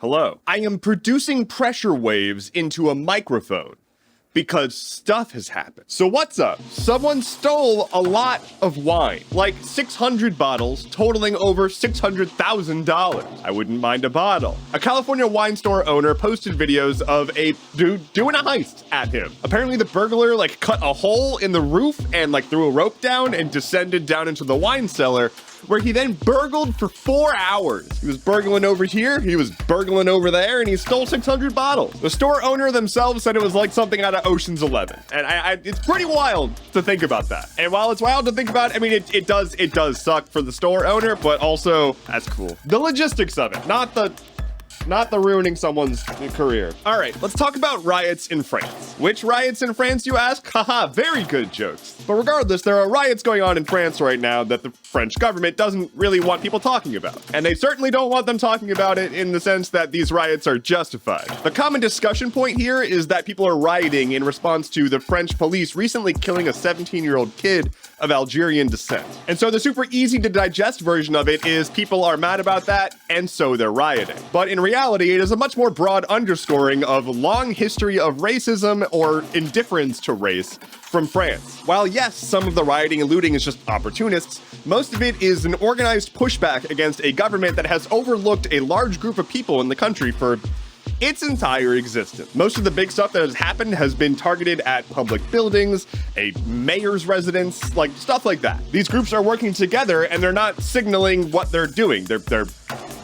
Hello. I am producing pressure waves into a microphone because stuff has happened. So what's up? Someone stole a lot of wine, like 600 bottles, totaling over $600,000. I wouldn't mind a bottle. A California wine store owner posted videos of a dude doing a heist at him. Apparently the burglar cut a hole in the roof and threw a rope down and descended down into the wine cellar, where he then burgled for 4 hours. He was burgling over here, he was burgling over there, and he stole 600 bottles. The store owner themselves said it was like something out of Ocean's 11. And it's pretty wild to think about that. And while it's wild to think about, it does suck for the store owner, but also, that's cool. The logistics of it, not the ruining someone's career. All right, let's talk about riots in France. Which riots in France, you ask? Haha, very good jokes. But regardless, there are riots going on in France right now that the French government doesn't really want people talking about. And they certainly don't want them talking about it in the sense that these riots are justified. The common discussion point here is that people are rioting in response to the French police recently killing a 17-year-old kid of Algerian descent. And so the super easy to digest version of it is people are mad about that, and so they're rioting. But in reality, it is a much more broad underscoring of a long history of racism or indifference to race from France. While yes, some of the rioting and looting is just opportunists, most of it is an organized pushback against a government that has overlooked a large group of people in the country for its entire existence. Most of the big stuff that has happened has been targeted at public buildings, a mayor's residence, stuff like that. These groups are working together and they're not signaling what they're doing. They're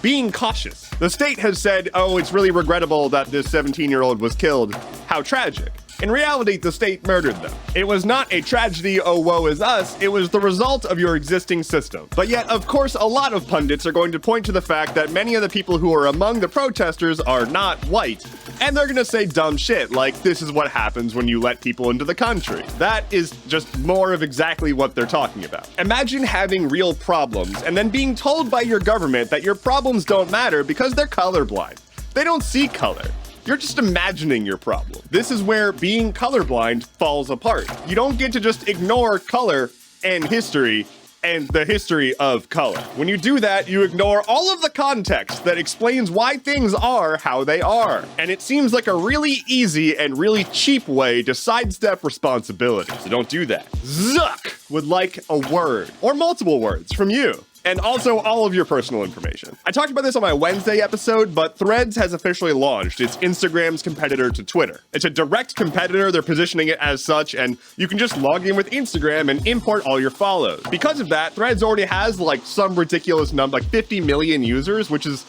being cautious. The state has said, oh, it's really regrettable that this 17-year-old was killed. How tragic. In reality, the state murdered them. It was not a tragedy, oh woe is us, it was the result of your existing system. But yet, of course, a lot of pundits are going to point to the fact that many of the people who are among the protesters are not white. And they're gonna say dumb shit like, this is what happens when you let people into the country. That is just more of exactly what they're talking about. Imagine having real problems and then being told by your government that your problems don't matter because they're colorblind. They don't see color. You're just imagining your problem. This is where being colorblind falls apart. You don't get to just ignore color and history and the history of color. When you do that, you ignore all of the context that explains why things are how they are. And it seems like a really easy and really cheap way to sidestep responsibility. So don't do that. Zuck would like a word or multiple words from you. And also all of your personal information. I talked about this on my Wednesday episode, but Threads has officially launched. It's Instagram's competitor to Twitter. It's a direct competitor, they're positioning it as such, and you can just log in with Instagram and import all your follows. Because of that, Threads already has some ridiculous number, 50 million users, which is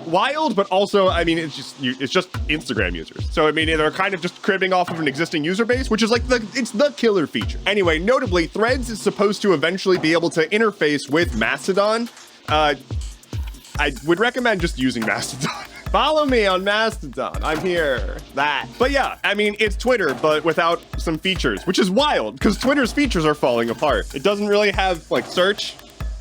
wild, but also, it's just Instagram users. So, they're kind of just cribbing off of an existing user base, which is it's the killer feature. Anyway, notably, Threads is supposed to eventually be able to interface with Mastodon. I would recommend just using Mastodon. Follow me on Mastodon. I'm here. That. But yeah, it's Twitter, but without some features, which is wild because Twitter's features are falling apart. It doesn't really have search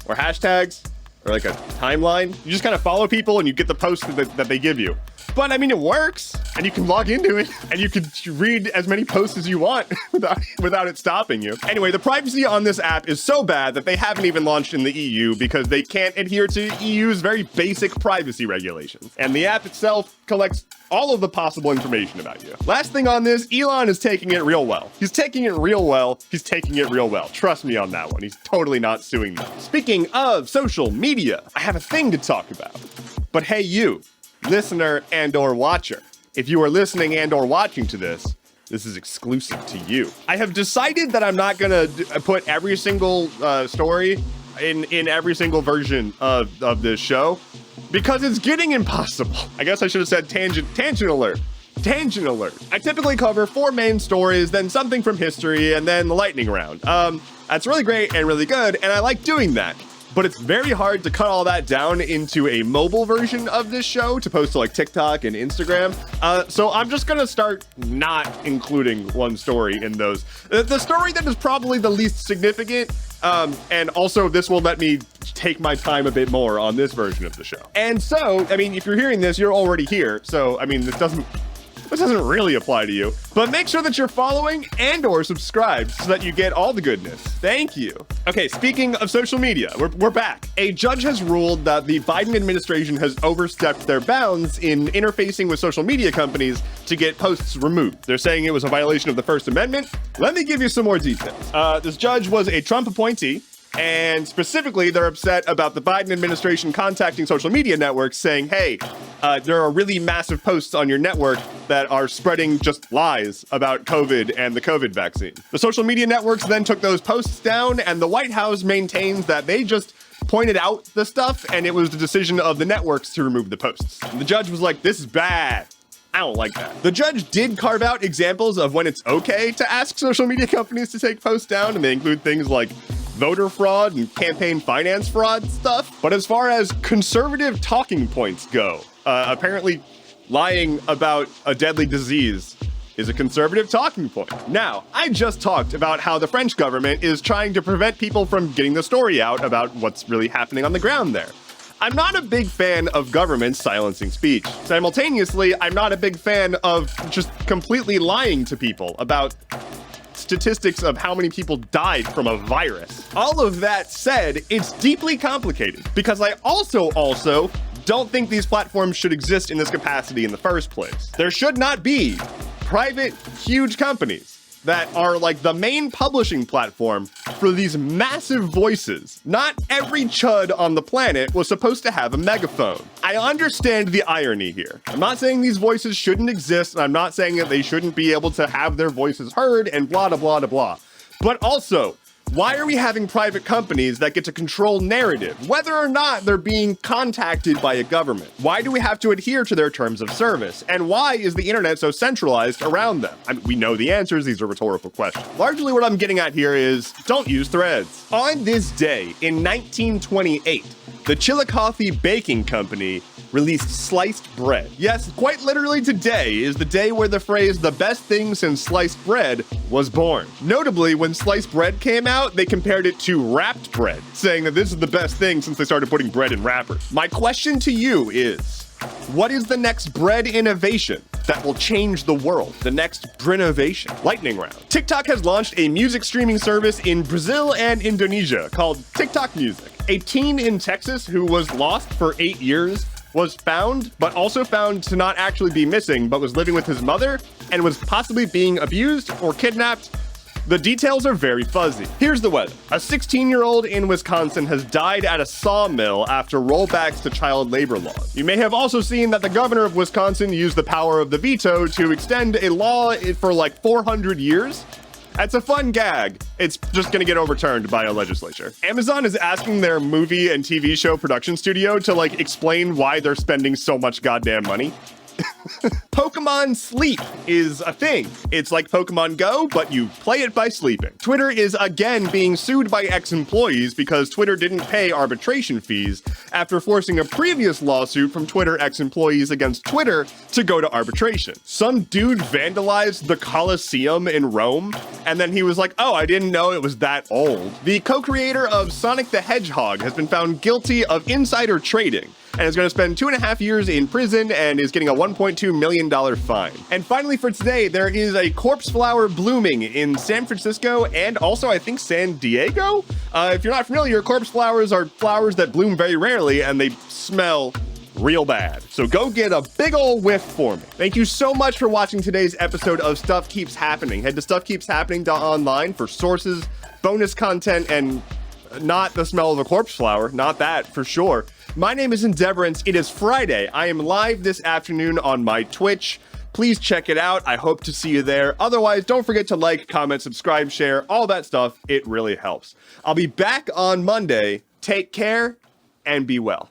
or hashtags or a timeline. You just kind of follow people and you get the posts that they give you. But it works, and you can log into it, and you can read as many posts as you want without it stopping you. Anyway, the privacy on this app is so bad that they haven't even launched in the EU because they can't adhere to EU's very basic privacy regulations. And the app itself collects all of the possible information about you. Last thing on this, Elon is taking it real well. He's taking it real well. He's taking it real well. Trust me on that one. He's totally not suing them. Speaking of social media, I have a thing to talk about. But hey, you. Listener and or watcher. If you are listening and or watching to this is exclusive to you. I have decided that I'm not gonna put every single story in every single version of this show because it's getting impossible. I guess I should have said tangent alert. Tangent alert. I typically cover 4 main stories, then something from history, and then the lightning round. That's really great and really good, and I like doing that. But it's very hard to cut all that down into a mobile version of this show to post to TikTok and Instagram. So I'm just gonna start not including one story in those. The story that is probably the least significant, and also this will let me take my time a bit more on this version of the show. And so, if you're hearing this, you're already here. So, this doesn't This doesn't really apply to you, but make sure that you're following and or subscribed so that you get all the goodness. Thank you. Okay, speaking of social media, we're back. A judge has ruled that the Biden administration has overstepped their bounds in interfacing with social media companies to get posts removed. They're saying it was a violation of the First Amendment. Let me give you some more details. This judge was a Trump appointee, and specifically, they're upset about the Biden administration contacting social media networks saying, hey, there are really massive posts on your network that are spreading just lies about COVID and the COVID vaccine. The social media networks then took those posts down, and the White House maintains that they just pointed out the stuff, and it was the decision of the networks to remove the posts. And the judge was like, this is bad. I don't like that. The judge did carve out examples of when it's okay to ask social media companies to take posts down, and they include things like voter fraud and campaign finance fraud stuff. But as far as conservative talking points go, apparently lying about a deadly disease is a conservative talking point. Now, I just talked about how the French government is trying to prevent people from getting the story out about what's really happening on the ground there. I'm not a big fan of government silencing speech. Simultaneously, I'm not a big fan of just completely lying to people about statistics of how many people died from a virus. All of that said, it's deeply complicated because I also don't think these platforms should exist in this capacity in the first place. There should not be private, huge companies that are like the main publishing platform for these massive voices. Not every chud on the planet was supposed to have a megaphone. I understand the irony here. I'm not saying these voices shouldn't exist, and I'm not saying that they shouldn't be able to have their voices heard and blah, blah, blah, blah. But also, why are we having private companies that get to control narrative, whether or not they're being contacted by a government? Why do we have to adhere to their terms of service? And why is the internet so centralized around them? I mean, we know the answers. These are rhetorical questions. Largely what I'm getting at here is don't use threads. On this day in 1928, the Chillicothe Baking Company released sliced bread. Yes, quite literally today is the day where the phrase "the best thing since sliced bread" was born. Notably, when sliced bread came out, they compared it to wrapped bread, saying that this is the best thing since they started putting bread in wrappers. My question to you is, what is the next bread innovation that will change the world? The next Brinnovation? Lightning round. TikTok has launched a music streaming service in Brazil and Indonesia called TikTok Music. A teen in Texas who was lost for 8 years was found, but also found to not actually be missing, but was living with his mother and was possibly being abused or kidnapped. The details are very fuzzy. Here's the weather. A 16-year-old in Wisconsin has died at a sawmill after rollbacks to child labor laws. You may have also seen that the governor of Wisconsin used the power of the veto to extend a law for like 400 years. That's a fun gag. It's just gonna get overturned by a legislature. Amazon is asking their movie and TV show production studio to like explain why they're spending so much goddamn money. Pokemon Sleep is a thing. It's like Pokemon Go, but you play it by sleeping. Twitter is again being sued by ex-employees because Twitter didn't pay arbitration fees after forcing a previous lawsuit from Twitter ex-employees against Twitter to go to arbitration. Some dude vandalized the Colosseum in Rome, and then he was like, oh, I didn't know it was that old. The co-creator of Sonic the Hedgehog has been found guilty of insider trading and is going to spend 2.5 years in prison and is getting a $1.2 million fine. And finally for today, there is a corpse flower blooming in San Francisco and also I think San Diego. If you're not familiar, corpse flowers are flowers that bloom very rarely and they smell real bad. So go get a big ol' whiff for me. Thank you so much for watching today's episode of Stuff Keeps Happening. Head to stuffkeepshappening.online for sources, bonus content, and not the smell of a corpse flower. Not that for sure. My name is Endeavorance. It is Friday. I am live this afternoon on my Twitch. Please check it out. I hope to see you there. Otherwise, don't forget to like, comment, subscribe, share, all that stuff. It really helps. I'll be back on Monday. Take care and be well.